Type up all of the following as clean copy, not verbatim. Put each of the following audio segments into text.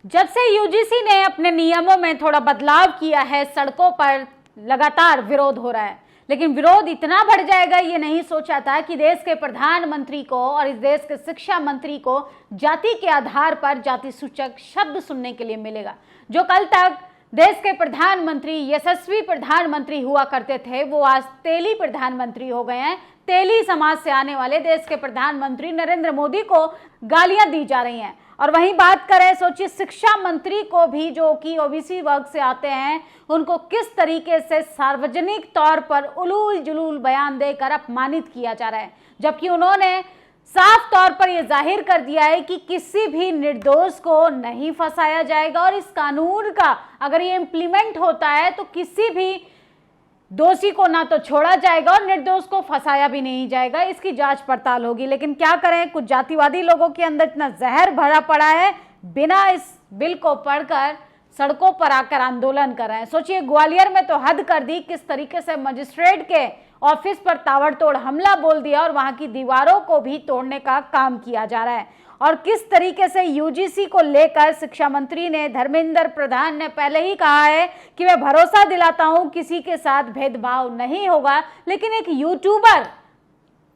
जब से यूजीसी ने अपने नियमों में थोड़ा बदलाव किया है, सड़कों पर लगातार विरोध हो रहा है। लेकिन विरोध इतना बढ़ जाएगा ये नहीं सोचा था कि देश के प्रधानमंत्री को और इस देश के शिक्षा मंत्री को जाति के आधार पर जाति सूचक शब्द सुनने के लिए मिलेगा। जो कल तक देश के प्रधानमंत्री यशस्वी प्रधानमंत्री हुआ करते थे, वो आज तेली प्रधानमंत्री हो गए हैं। तेली समाज से आने वाले देश के प्रधानमंत्री नरेंद्र मोदी को गालियां दी जा रही हैं। और वहीं बात करें, सोचिए शिक्षा मंत्री को भी, जो कि ओबीसी वर्ग से आते हैं, उनको किस तरीके से सार्वजनिक तौर पर उलूल जुलूल बयान देकर अपमानित किया जा रहा है, जबकि उन्होंने साफ तौर पर यह जाहिर कर दिया है कि किसी भी निर्दोष को नहीं फंसाया जाएगा और इस कानून का अगर ये इम्प्लीमेंट होता है तो किसी भी दोषी को ना तो छोड़ा जाएगा और निर्दोष को फंसाया भी नहीं जाएगा, इसकी जांच पड़ताल होगी। लेकिन क्या करें, कुछ जातिवादी लोगों के अंदर इतना जहर भरा पड़ा है, बिना इस बिल को पढ़कर सड़कों पर आकर आंदोलन कर रहे हैं। सोचिए, ग्वालियर में तो हद कर दी, किस तरीके से मजिस्ट्रेट के ऑफिस पर ताबड़तोड़ हमला बोल दिया और वहां की दीवारों को भी तोड़ने का काम किया जा रहा है। और किस तरीके से यूजीसी को लेकर शिक्षा मंत्री ने, धर्मेंद्र प्रधान ने पहले ही कहा है कि मैं भरोसा दिलाता हूं किसी के साथ भेदभाव नहीं होगा, लेकिन एक यूट्यूबर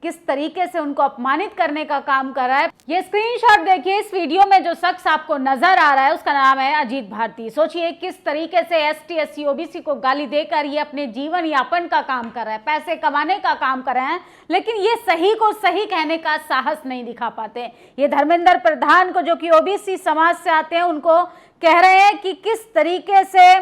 किस तरीके से उनको अपमानित करने का काम कर रहा है। ये स्क्रीनशॉट देखिए, इस वीडियो में जो शख्स आपको नजर आ रहा है उसका नाम है अजीत भारती। सोचिए किस तरीके से एसटी एससी ओबीसी को गाली देकर ये अपने जीवन यापन का काम कर रहा है, पैसे कमाने का काम कर रहे हैं, लेकिन ये सही को सही कहने का साहस नहीं दिखा पाते। ये धर्मेंद्र प्रधान को, जो कि ओबीसी समाज से आते हैं, उनको कह रहे हैं कि किस तरीके से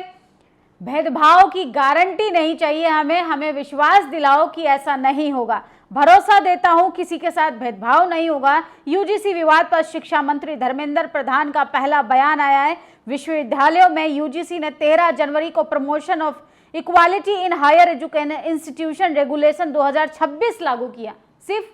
भेदभाव की गारंटी नहीं चाहिए हमें विश्वास दिलाओ कि ऐसा नहीं होगा। भरोसा देता हूं किसी के साथ भेदभाव नहीं होगा। यूजीसी विवाद पर शिक्षा मंत्री धर्मेंद्र प्रधान का पहला बयान आया है। विश्वविद्यालयों में यूजीसी ने 13 जनवरी को promotion of equality in higher education institution regulation 2026 लागू किया, सिर्फ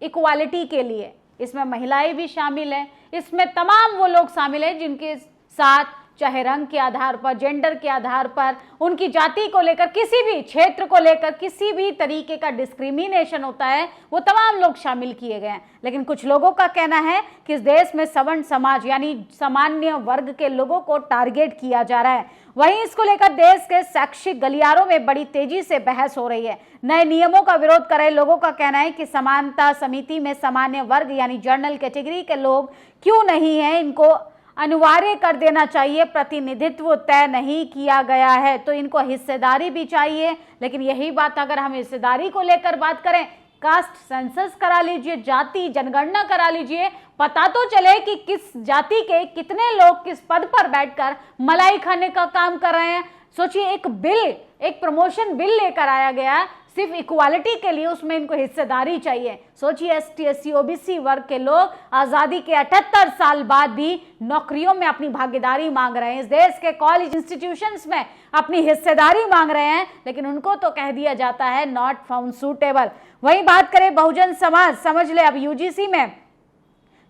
इक्वालिटी के लिए। इसमें महिलाएं भी शामिल हैं, इसमें तमाम वो लोग शामिल हैं जिनके साथ चाहे रंग के आधार पर, जेंडर के आधार पर, उनकी जाति को लेकर, किसी भी क्षेत्र को लेकर किसी भी तरीके का डिस्क्रिमिनेशन होता है, वो तमाम लोग शामिल किए गए हैं। लेकिन कुछ लोगों का कहना है कि इस देश में सवर्ण समाज यानी सामान्य वर्ग के लोगों को टारगेट किया जा रहा है। वहीं इसको लेकर देश के शैक्षिक गलियारों में बड़ी तेजी से बहस हो रही है। नए नियमों का विरोध कर रहे लोगों का कहना है कि समानता समिति में सामान्य वर्ग यानी जनरल कैटेगरी के लोग क्यों नहीं है, इनको अनिवार्य कर देना चाहिए। प्रतिनिधित्व तय नहीं किया गया है तो इनको हिस्सेदारी भी चाहिए। लेकिन यही बात अगर हम हिस्सेदारी को लेकर बात करें, कास्ट सेंसस करा लीजिए, जाति जनगणना करा लीजिए, पता तो चले कि किस जाति के कितने लोग किस पद पर बैठकर मलाई खाने का काम कर रहे हैं। सोचिए, एक बिल, एक प्रमोशन बिल लेकर आया गया सिर्फ इक्वालिटी के लिए, उसमें इनको हिस्सेदारी चाहिए। सोचिए, एसटी एससी ओबीसी वर्ग के लोग आजादी के 78 साल बाद भी नौकरियों में अपनी भागीदारी मांग रहे हैं, इस देश के कॉलेज इंस्टीट्यूशंस में अपनी हिस्सेदारी मांग रहे हैं, लेकिन उनको तो कह दिया जाता है नॉट फाउंड सूटेबल। वहीं बात करें बहुजन समाज, समझ ले अब यूजीसी में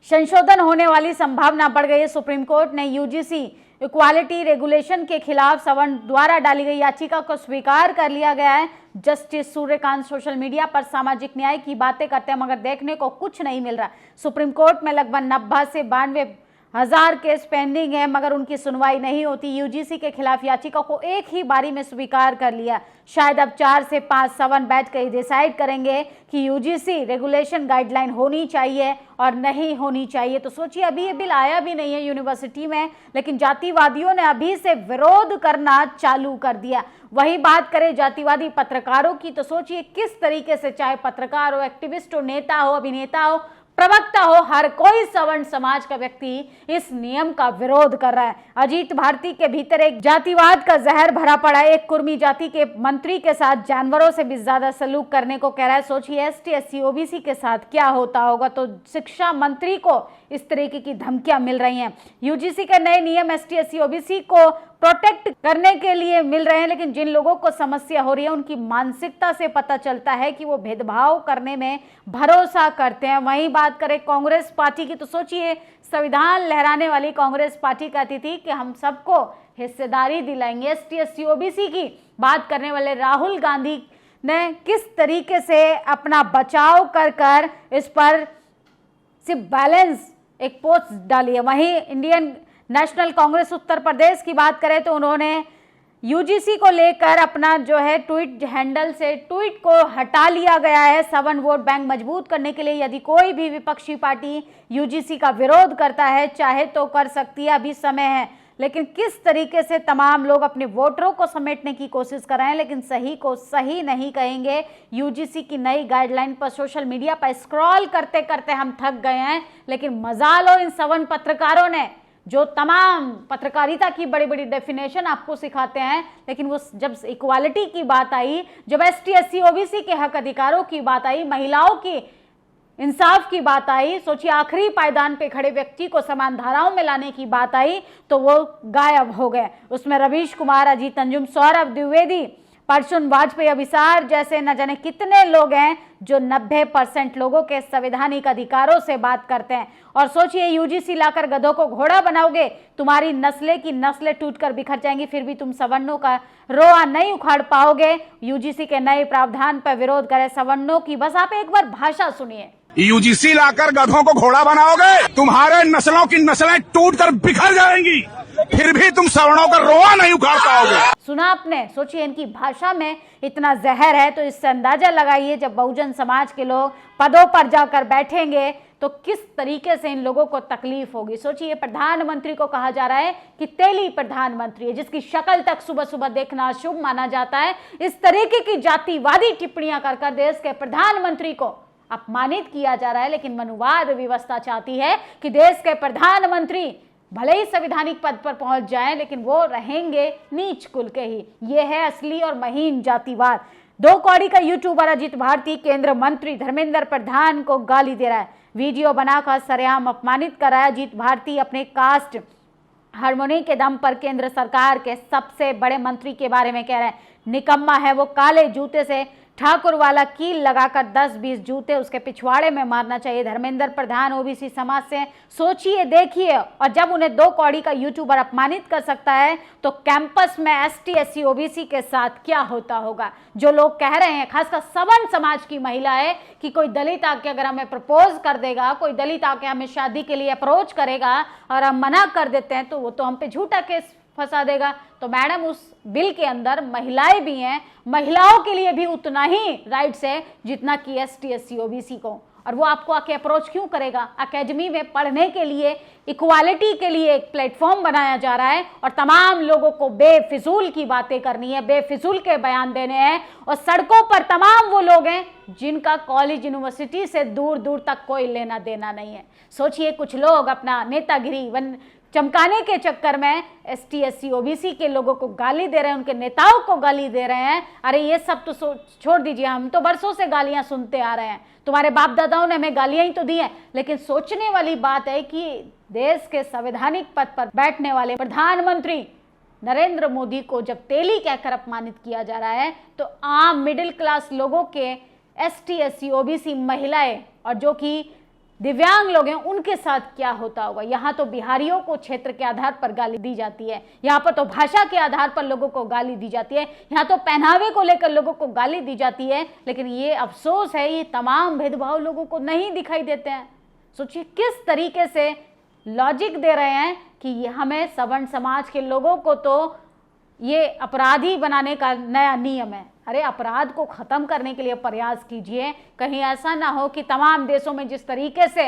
संशोधन होने वाली संभावना बढ़ गई है। सुप्रीम कोर्ट ने यूजीसी इक्वालिटी रेगुलेशन के खिलाफ सवर्ण द्वारा डाली गई याचिका को स्वीकार कर लिया गया है। जस्टिस सूर्यकांत सोशल मीडिया पर सामाजिक न्याय की बातें करते हैं, मगर देखने को कुछ नहीं मिल रहा। सुप्रीम कोर्ट में लगभग 90 से 92,000 केस पेंडिंग है, मगर उनकी सुनवाई नहीं होती। यूजीसी के खिलाफ याचिका को एक ही बारी में स्वीकार कर लिया। शायद अब 4 से 5 सवन बैठ कर डिसाइड करेंगे कि यूजीसी रेगुलेशन गाइडलाइन होनी चाहिए और नहीं होनी चाहिए। तो सोचिए, अभी ये बिल आया भी नहीं है यूनिवर्सिटी में, लेकिन जातिवादियों ने अभी से विरोध करना चालू कर दिया। वही बात करें जातिवादी पत्रकारों की, तो सोचिए किस तरीके से, चाहे पत्रकार हो, एक्टिविस्ट हो, नेता हो, अभिनेता हो, प्रवक्ता हो, हर कोई सवर्ण समाज का व्यक्ति इस नियम का विरोध कर रहा है। अजीत भारती के भीतर एक जातिवाद का जहर भरा पड़ा है। एक कुर्मी जाति के मंत्री के साथ जानवरों से भी ज्यादा सलूक करने को कह रहा है। सोचिए, एसटी एससी ओबीसी के साथ क्या होता होगा। तो शिक्षा मंत्री को इस तरीके की धमकियां मिल रही हैं। यूजीसी के नए नियम एसटी एससी ओबीसी को प्रोटेक्ट करने के लिए मिल रहे हैं, लेकिन जिन लोगों को समस्या हो रही है उनकी मानसिकता से पता चलता है कि वो भेदभाव करने में भरोसा करते हैं। वहीं बात करें कांग्रेस पार्टी की, तो सोचिए, संविधान लहराने वाली कांग्रेस पार्टी कहती थी कि हम सबको हिस्सेदारी दिलाएंगे। एसटी एससी ओबीसी की बात करने वाले राहुल गांधी ने किस तरीके से अपना बचाव कर इस पर सिर्फ बैलेंस एक पोस्ट डाली है। वहीं इंडियन नेशनल कांग्रेस उत्तर प्रदेश की बात करें तो उन्होंने यूजीसी को लेकर अपना जो है ट्वीट हैंडल से ट्वीट को हटा लिया गया है। सवर्ण वोट बैंक मजबूत करने के लिए यदि कोई भी विपक्षी पार्टी यूजीसी का विरोध करता है चाहे तो कर सकती है, अभी समय है। लेकिन किस तरीके से तमाम लोग अपने वोटरों को समेटने की कोशिश कर रहे हैं, लेकिन सही को सही नहीं कहेंगे। यूजीसी की नई गाइडलाइन पर सोशल मीडिया पर स्क्रॉल करते करते हम थक गए हैं, लेकिन मजा लो इन सवर्ण पत्रकारों ने जो तमाम पत्रकारिता की बड़ी बड़ी डेफिनेशन आपको सिखाते हैं, लेकिन वो जब इक्वालिटी की बात आई, जब एसटी एससी ओबीसी के हक अधिकारों की बात आई, महिलाओं की इंसाफ की बात आई, सोचिए आखिरी पायदान पे खड़े व्यक्ति को समान धाराओं में लाने की बात आई तो वो गायब हो गए। उसमें रवीश कुमार, अजीत अंजुम, सौरभ द्विवेदी, परसुन वाजपेयी, अभिसार जैसे न जाने कितने लोग हैं जो 90% लोगों के संवैधानिक अधिकारों से बात करते हैं। और सोचिए यूजीसी लाकर गधों को घोड़ा बनाओगे, तुम्हारी नस्लें की नस्लें टूटकर बिखर जाएंगी, फिर भी तुम सवर्णों का रोआ नहीं उखाड़ पाओगे। यूजीसी के नए प्रावधान पर विरोध करे सवर्णों की, बस आप एक बार भाषा सुनिए। यूजीसी लाकर गधों को घोड़ा बनाओगे, तुम्हारे नस्लों की नस्लें टूटकर बिखर जाएंगी, फिर भी तुम सवर्णों का रोआ नहीं उखाड़ पाओगे। सुना आपने? सोचिए इनकी भाषा में इतना जहर है, तो इससे अंदाजा लगाइए जब बहुजन समाज के लोग पदों पर जाकर बैठेंगे तो किस तरीके से इन लोगों को तकलीफ होगी। सोचिए प्रधानमंत्री को कहा जा रहा है कि तेली प्रधानमंत्री है, जिसकी शक्ल तक सुबह सुबह देखना अशुभ माना जाता है। इस तरीके की जातिवादी टिप्पणियां कर देश के प्रधानमंत्री को अपमानित किया जा रहा है। लेकिन मनुवाद व्यवस्था चाहती है कि देश के प्रधानमंत्री भले ही संवैधानिक पद पर पहुंच जाएं, लेकिन वो रहेंगे नीच कुल के ही। ये है असली और महीन जातिवाद। 2 कौड़ी का यूट्यूबर अजीत भारती केंद्र मंत्री धर्मेंद्र प्रधान को गाली दे रहा है, वीडियो बनाकर सरेआम अपमानित कर रहा है। अजीत भारती अपने कास्ट हार्मोनी के दम पर केंद्र सरकार के सबसे बड़े मंत्री के बारे में कह रहे हैं निकम्मा है वो, काले जूते से ठाकुर वाला कील लगाकर 10-20 जूते उसके पिछवाड़े में मारना चाहिए। धर्मेंद्र प्रधान ओबीसी समाज से, सोचिए देखिए। और जब उन्हें 2 कौड़ी का यूट्यूबर अपमानित कर सकता है तो कैंपस में एसटी एससी ओबीसी के साथ क्या होता होगा। जो लोग कह रहे हैं, खासकर सवर्ण समाज की महिला है कि कोई दलित आके अगर हमें प्रपोज कर देगा, कोई दलित आके हमें शादी के लिए अप्रोच करेगा और हम मना कर देते हैं तो वो तो हम पे झूठा केस फंसा देगा। तो मैडम उस बिल के अंदर महिलाएं भी हैं, महिलाओं के लिए भी उतना ही राइट्स है जितना कि एसटी एससी ओबीसी को। और वो आपको आके अप्रोच क्यों करेगा? एकेडमी में पढ़ने के लिए, इक्वालिटी के लिए एक प्लेटफॉर्म बनाया जा रहा है और तमाम लोगों को बेफिजूल की बातें करनी है, बेफिजूल के बयान देने हैं। और सड़कों पर तमाम वो लोग हैं जिनका कॉलेज यूनिवर्सिटी से दूर दूर तक कोई लेना देना नहीं है। सोचिए कुछ लोग अपना नेतागिरी चमकाने के चक्कर में एसटी एससी ओबीसी के लोगों को गाली दे रहे हैं, उनके नेताओं को गाली दे रहे हैं। अरे ये सब तो छोड़ दीजिए, हम तो बरसों से गालियां सुनते आ रहे हैं, तुम्हारे बाप दादाओं ने हमें गालियां ही तो दी हैं। लेकिन सोचने वाली बात है कि देश के संवैधानिक पद पर बैठने वाले प्रधानमंत्री नरेंद्र मोदी को जब तेली कहकर अपमानित किया जा रहा है तो आम मिडिल क्लास लोगों के, एसटी एससी ओबीसी महिलाएं और जो कि दिव्यांग लोग हैं उनके साथ क्या होता होगा। यहाँ तो बिहारियों को क्षेत्र के आधार पर गाली दी जाती है, यहाँ पर तो भाषा के आधार पर लोगों को गाली दी जाती है, यहाँ तो पहनावे को लेकर लोगों को गाली दी जाती है। लेकिन ये अफसोस है, ये तमाम भेदभाव लोगों को नहीं दिखाई देते हैं। सोचिए किस तरीके से लॉजिक दे रहे हैं कि हमें सवर्ण समाज के लोगों को तो ये अपराधी बनाने का नया नियम है। अरे अपराध को खत्म करने के लिए प्रयास कीजिए। कहीं ऐसा ना हो कि तमाम देशों में जिस तरीके से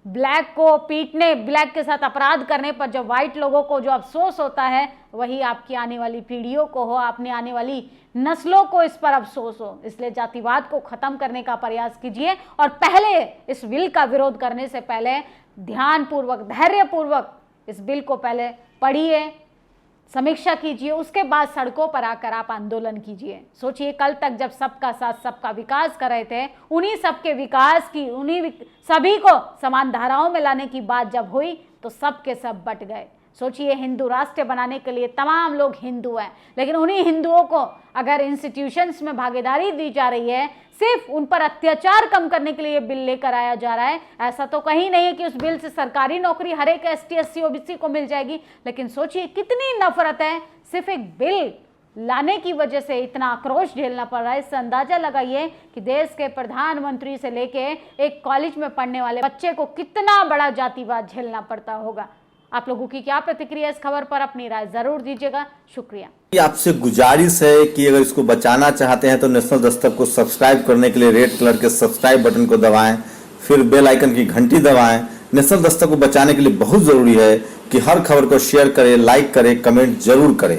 ब्लैक को पीटने, ब्लैक के साथ अपराध करने पर जो व्हाइट लोगों को जो अफसोस होता है, वही आपकी आने वाली पीढ़ियों को हो, अपनी आने वाली नस्लों को इस पर अफसोस हो। इसलिए जातिवाद को खत्म करने का प्रयास कीजिए और पहले इस बिल का विरोध करने से पहले ध्यानपूर्वक, धैर्यपूर्वक इस बिल को पहले पढ़िए, समीक्षा कीजिए, उसके बाद सड़कों पर आकर आप आंदोलन कीजिए। सोचिए कल तक जब सबका साथ सबका विकास कर रहे थे, उन्हीं सबके विकास की, उन्हीं सभी को समान धाराओं में लाने की बात जब हुई तो सब के सब बट गए। सोचिए हिंदू राष्ट्र बनाने के लिए तमाम लोग हिंदू हैं, लेकिन उन्हीं हिंदुओं को अगर इंस्टीट्यूशंस में भागीदारी दी जा रही है, सिर्फ उन पर अत्याचार कम करने के लिए बिल लेकर आया जा रहा है। ऐसा तो कहीं नहीं है कि उस बिल से सरकारी नौकरी हर एक एसटी एससी ओबीसी को मिल जाएगी। लेकिन सोचिए कितनी नफरत है, सिर्फ एक बिल लाने की वजह से इतना आक्रोश झेलना पड़ रहा है। इससे अंदाजा लगाइए कि देश के प्रधानमंत्री से लेके एक कॉलेज में पढ़ने वाले बच्चे को कितना बड़ा जातिवाद झेलना पड़ता होगा। आप लोगों की क्या प्रतिक्रिया इस खबर पर, अपनी राय जरूर दीजिएगा। शुक्रिया। आपसे गुजारिश है कि अगर इसको बचाना चाहते हैं तो नेशनल दस्तक को सब्सक्राइब करने के लिए रेड कलर के सब्सक्राइब बटन को दबाएं, फिर बेल आइकन की घंटी दबाएं। नेशनल दस्तक को बचाने के लिए बहुत जरूरी है कि हर खबर को शेयर करें, लाइक करें, कमेंट जरूर करें।